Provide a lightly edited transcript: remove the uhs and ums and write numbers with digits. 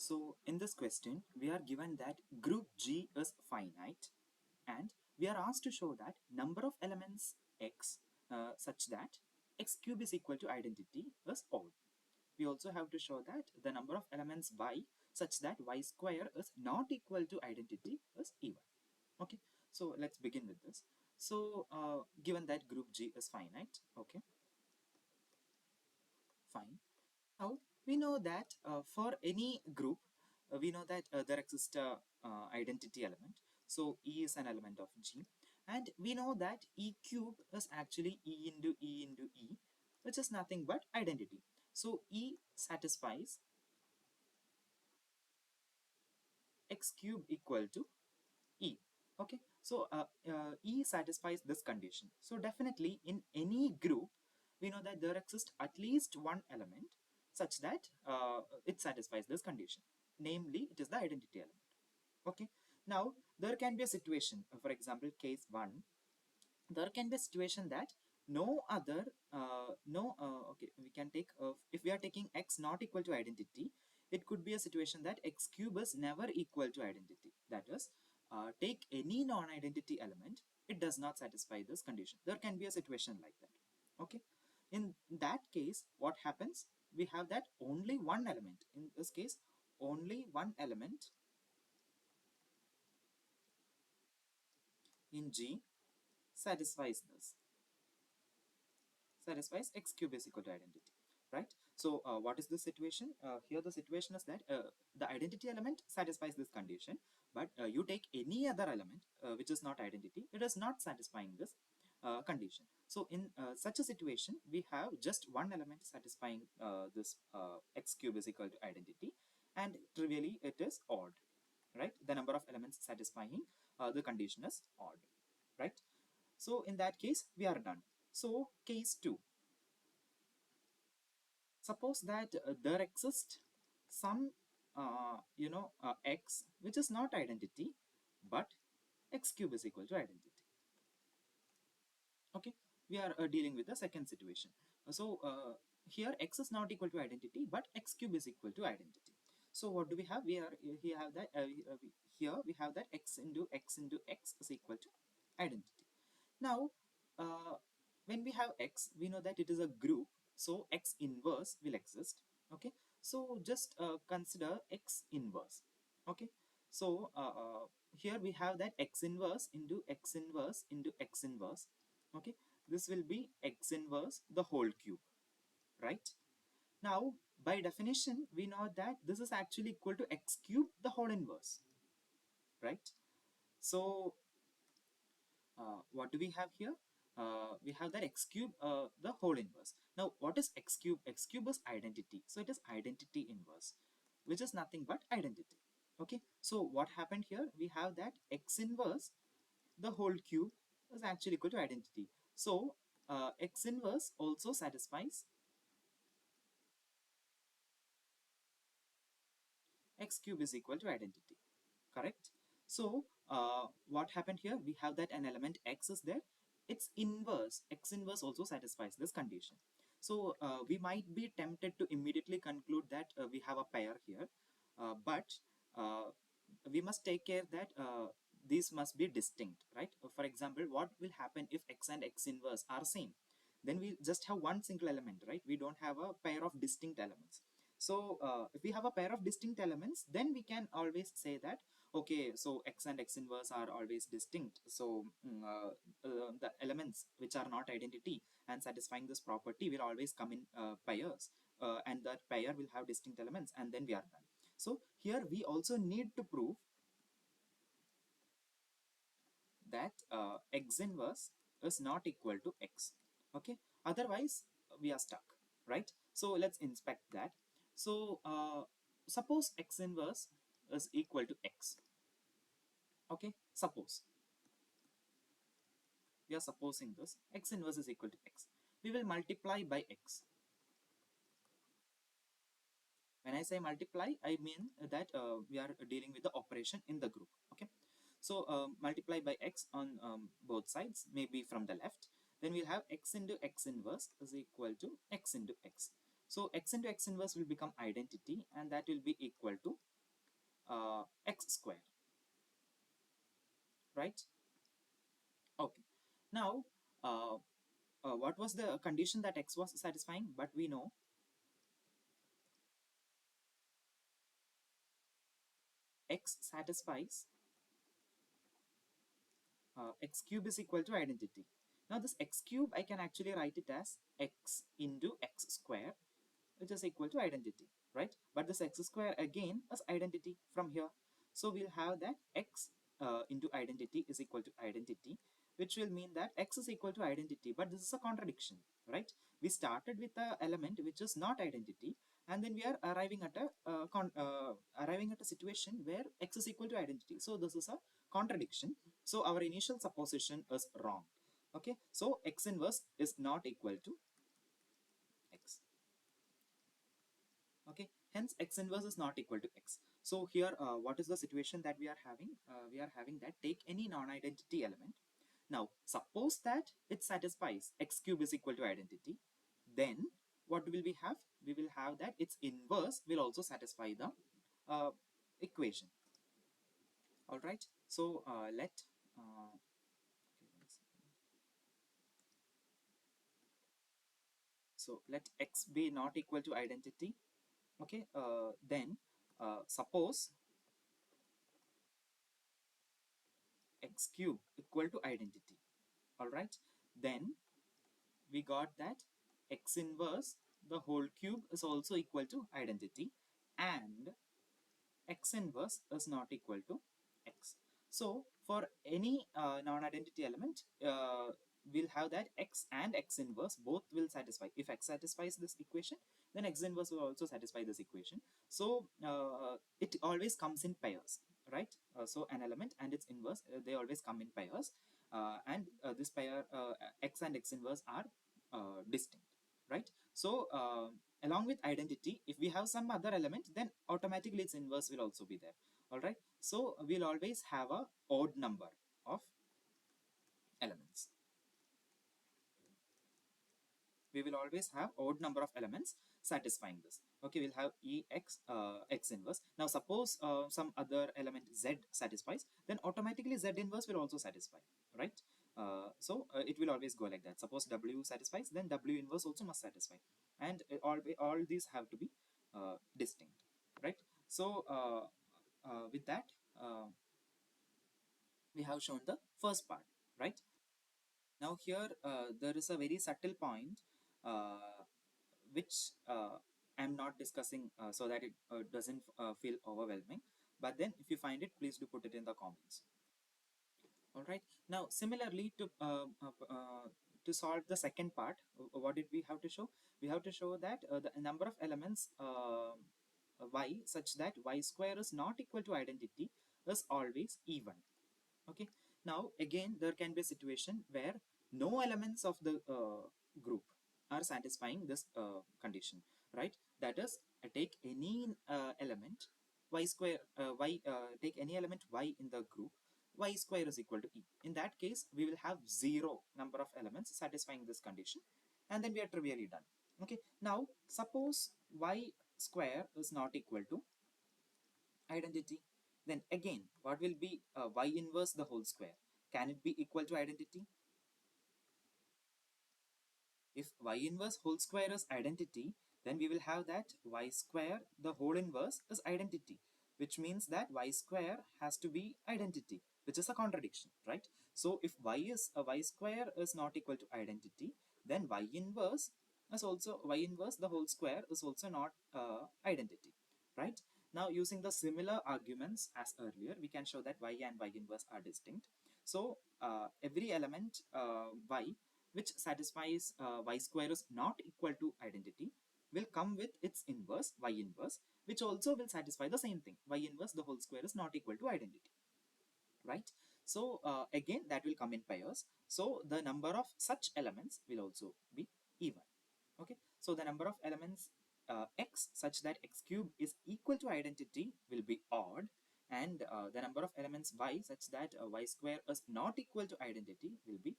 So in this question, we are given that group G is finite, and we are asked to show that number of elements x such that x cube is equal to identity is odd. We also have to show that the number of elements y such that y square is not equal to identity is even. Okay, so let's begin with this. So given that group G is finite, okay, fine. Now, we know that for any group, we know that there exists a identity element. So, E is an element of G. And we know that E cube is actually E into E into E, which is nothing but identity. So, E satisfies x cube equal to E. Okay, so E satisfies this condition. So definitely in any group, we know that there exists at least one element such that it satisfies this condition. Namely, it is the identity element. Okay, now there can be a situation, for example, case 1, there can be a situation that no other okay, we can take if we are taking x not equal to identity, it could be a situation that x cube is never equal to identity. That is, take any non-identity element, it does not satisfy this condition. There can be a situation like that. Okay, in that case, what happens, we have that only one element, in this case only one element in G satisfies this, satisfies x cube is equal to identity, right? So what is the situation here? The situation is that the identity element satisfies this condition, but you take any other element which is not identity, it is not satisfying this condition. So in such a situation, we have just one element satisfying this x cube is equal to identity, and trivially it is odd, right? The number of elements satisfying the condition is odd, right? So in that case, we are done. So case 2, suppose that there exists some x which is not identity, but x cube is equal to identity. Okay, we are dealing with the second situation. So here x is not equal to identity, but x cube is equal to identity. So what do we have? We are here have that here we have that x into x into x is equal to identity. Now uh, when we have x, we know that it is a group, so x inverse will exist. Okay, so just consider x inverse. Okay, so here we have that x inverse into x inverse into x inverse. Okay, this will be x inverse the whole cube, right? Now by definition, we know that this is actually equal to x cube the whole inverse, right? So what do we have here? We have that x cube the whole inverse. Now what is x cube? X cube is identity, so it is identity inverse, which is nothing but identity. Okay, so what happened here? We have that x inverse the whole cube is actually equal to identity. So x inverse also satisfies x cube is equal to identity, correct? So what happened here? We have that an element x is there, its inverse, x inverse also satisfies this condition. So we might be tempted to immediately conclude that we have a pair here, but uh, we must take care that these must be distinct, right? For example, what will happen if x and x inverse are same? Then we just have one single element, right? We don't have a pair of distinct elements. So if we have a pair of distinct elements, then we can always say that, okay, so x and x inverse are always distinct. So the elements which are not identity and satisfying this property will always come in pairs, and that pair will have distinct elements, and then we are done. So here we also need to prove that x inverse is not equal to x. Okay, otherwise we are stuck, right? So let's inspect that. So suppose x inverse is equal to x. Okay, suppose we are supposing this x inverse is equal to x. We will multiply by x. When I say multiply, I mean that we are dealing with the operation in the group. Okay, so multiply by x on both sides, maybe from the left. Then we'll have x into x inverse is equal to x into x. So x into x inverse will become identity, and that will be equal to x square, right? Okay. Now, what was the condition that x was satisfying? But we know x satisfies x cube is equal to identity. Now this x cube, I can actually write it as x into x square, which is equal to identity, right? But this x square again is identity from here. So we'll have that x into identity is equal to identity, which will mean that x is equal to identity, but this is a contradiction, right? We started with a element which is not identity, and then we are arriving at a situation where x is equal to identity. So this is a contradiction. So our initial supposition is wrong. Okay, so x inverse is not equal to x. Okay, hence x inverse is not equal to x. So here, what is the situation that we are having? We are having that take any non-identity element. Now, suppose that it satisfies x cube is equal to identity, then what will we have? We will have that its inverse will also satisfy the equation. All right. So let x be not equal to identity. Okay. Then suppose x cube equal to identity. All right, then we got that x inverse the whole cube is also equal to identity, and x inverse is not equal to x. So for any non-identity element, we'll have that x and x inverse both will satisfy. If x satisfies this equation, then x inverse will also satisfy this equation. So it always comes in pairs, right? So an element and its inverse, they always come in pairs, and this pair x and x inverse are distinct, right? So along with identity, if we have some other element, then automatically its inverse will also be there. All right, so we'll always have a odd number of elements. We will always have odd number of elements satisfying this. Okay, we'll have ex x inverse. Now suppose some other element z satisfies, then automatically z inverse will also satisfy, right? It will always go like that. Suppose w satisfies, then w inverse also must satisfy, and all these have to be distinct, right? So with that, we have shown the first part, right? Now here there is a very subtle point which I'm not discussing so that it doesn't feel overwhelming. But then if you find it, please do put it in the comments. All right. Now similarly to solve the second part, what did we have to show? We have to show that the number of elements y such that y square is not equal to identity is always even. Okay, now again there can be a situation where no elements of the group are satisfying this condition, right? That is, take any element y square y take any element y in the group, y square is equal to e. In that case, we will have zero number of elements satisfying this condition, and then we are trivially done. Okay, now suppose y square is not equal to identity, then again what will be y inverse the whole square? Can it be equal to identity? If y inverse whole square is identity, then we will have that y square the whole inverse is identity, which means that y square has to be identity, which is a contradiction, right? So if y square is not equal to identity, then y inverse the whole square is also not identity, right? Now using the similar arguments as earlier, we can show that y and y inverse are distinct. So every element y which satisfies y square is not equal to identity will come with its inverse, y inverse, which also will satisfy the same thing. Y inverse the whole square is not equal to identity, right? So again, that will come in pairs. So the number of such elements will also be even. Okay, so the number of elements x such that x cube is equal to identity will be odd, and the number of elements y such that y square is not equal to identity will be